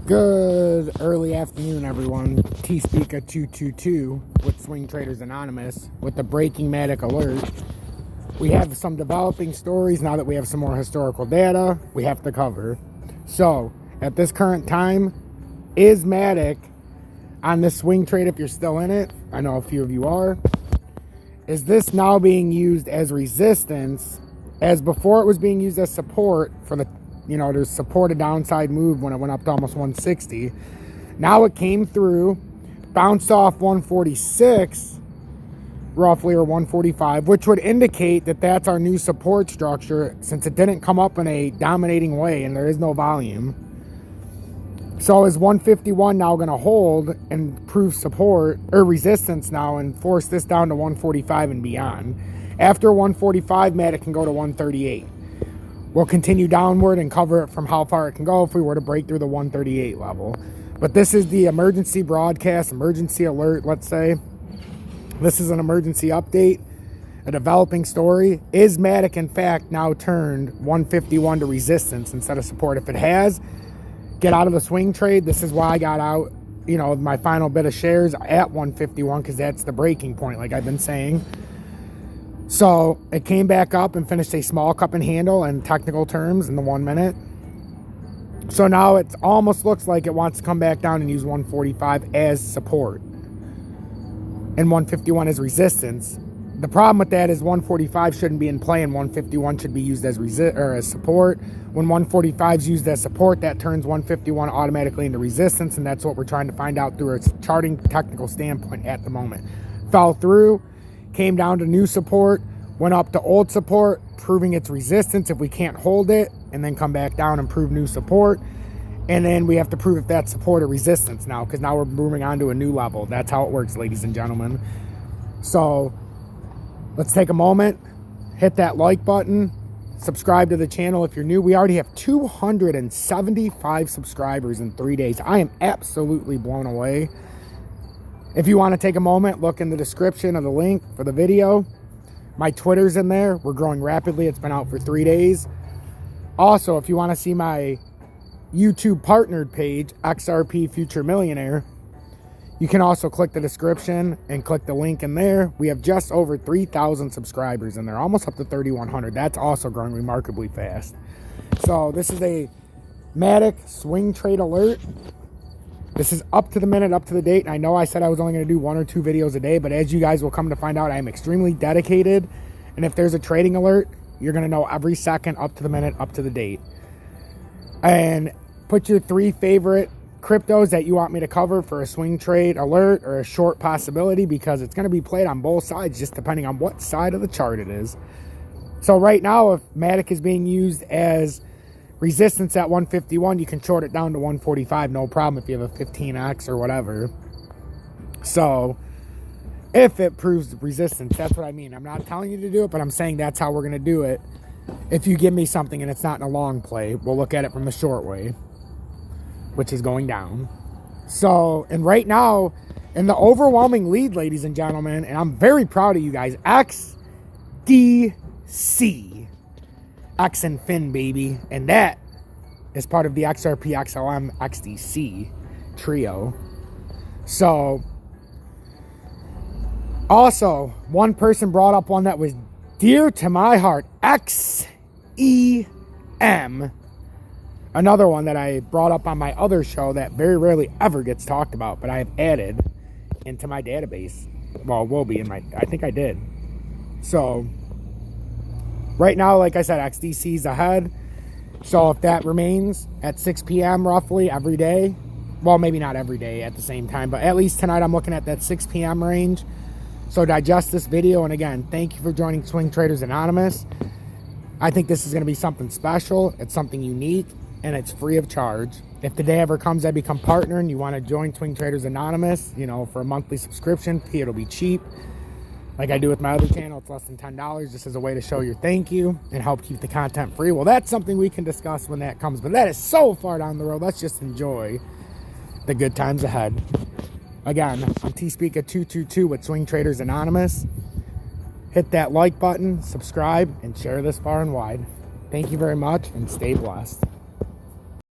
Good early afternoon, everyone. T-Speaker 222 with Swing Traders Anonymous with the breaking Matic alert. We have some developing stories now that we have some more historical data we have to cover. So, at this current time, is Matic on this swing trade, if you're still in it? I know a few of you are. Is this now being used as resistance, as before it was being used as support for the, there's support a downside move when it went up to almost 160. Now it came through, bounced off 146 roughly, or 145, which would indicate that that's our new support structure since it didn't come up in a dominating way and there is no volume. So is 151 now going to hold and prove support or resistance now and force this down to 145 and beyond? After 145, Matic can go to 138. We'll continue downward and cover it from how far it can go if we were to break through the 138 level. But this is the emergency broadcast, emergency alert, let's say. This is an emergency update, a developing story. Is Matic, in fact, now turned 151 to resistance instead of support? If it has, get out of the swing trade. This is why I got out, my final bit of shares at 151, because that's the breaking point, like I've been saying. So it came back up and finished a small cup and handle in technical terms in the 1 minute. So now it almost looks like it wants to come back down and use 145 as support and 151 as resistance. The problem with that is 145 shouldn't be in play and 151 should be used as as support. When 145 is used as support, that turns 151 automatically into resistance, and that's what we're trying to find out through a charting technical standpoint at the moment. Fell through, came down to new support, went up to old support, proving its resistance if we can't hold it, and then come back down and prove new support. And then we have to prove if that's support or resistance now, because now we're moving on to a new level. That's how it works, ladies and gentlemen. So let's take a moment, hit that like button, subscribe to the channel if you're new. We already have 275 subscribers in 3 days. I am absolutely blown away. If you want to take a moment, look in the description of the link for the video. My Twitter's in there. We're growing rapidly. It's been out for 3 days. Also, if you want to see my YouTube partnered page, XRP Future Millionaire, you can also click the description and click the link in there. We have just over 3,000 subscribers in there, almost up to 3,100. That's also growing remarkably fast. So this is a Matic swing trade alert. This is up to the minute, up to the date. I know I said I was only going to do 1 or 2 videos a day, but as you guys will come to find out, I am extremely dedicated. And if there's a trading alert, you're going to know every second, up to the minute, up to the date. And put your 3 favorite cryptos that you want me to cover for a swing trade alert or a short possibility, because it's going to be played on both sides just depending on what side of the chart it is. So right now, if Matic is being used as resistance at 151, you can short it down to 145, no problem, if you have a 15x or whatever. So if it proves resistance, that's what I mean. I'm not telling you to do it, but I'm saying that's how we're going to do it. If you give me something and it's not in a long play, we'll look at it from the short way, which is going down. So, and right now, in the overwhelming lead, ladies and gentlemen, and I'm very proud of you guys, XDC. X and Fin, baby. And that is part of the XRP XLM XDC trio. So, also, one person brought up one that was dear to my heart, XEM. Another one that I brought up on my other show that very rarely ever gets talked about, but I have added into my database. Well, it will be in my, I think I did. So right now, like I said, XDC is ahead. So if that remains at 6 p.m. roughly every day, well, maybe not every day at the same time, but at least tonight I'm looking at that 6 p.m. range. So digest this video. And again, thank you for joining Swing Traders Anonymous. I think this is going to be something special. It's something unique, and it's free of charge. If the day ever comes I become partner and you want to join Swing Traders Anonymous, for a monthly subscription fee, it'll be cheap. Like I do with my other channel, it's less than $10, just as a way to show your thank you and help keep the content free. Well, that's something we can discuss when that comes, but that is so far down the road. Let's just enjoy the good times ahead. Again, I'm T-Speaker 222 with Swing Traders Anonymous. Hit that like button, subscribe, and share this far and wide. Thank you very much, and stay blessed.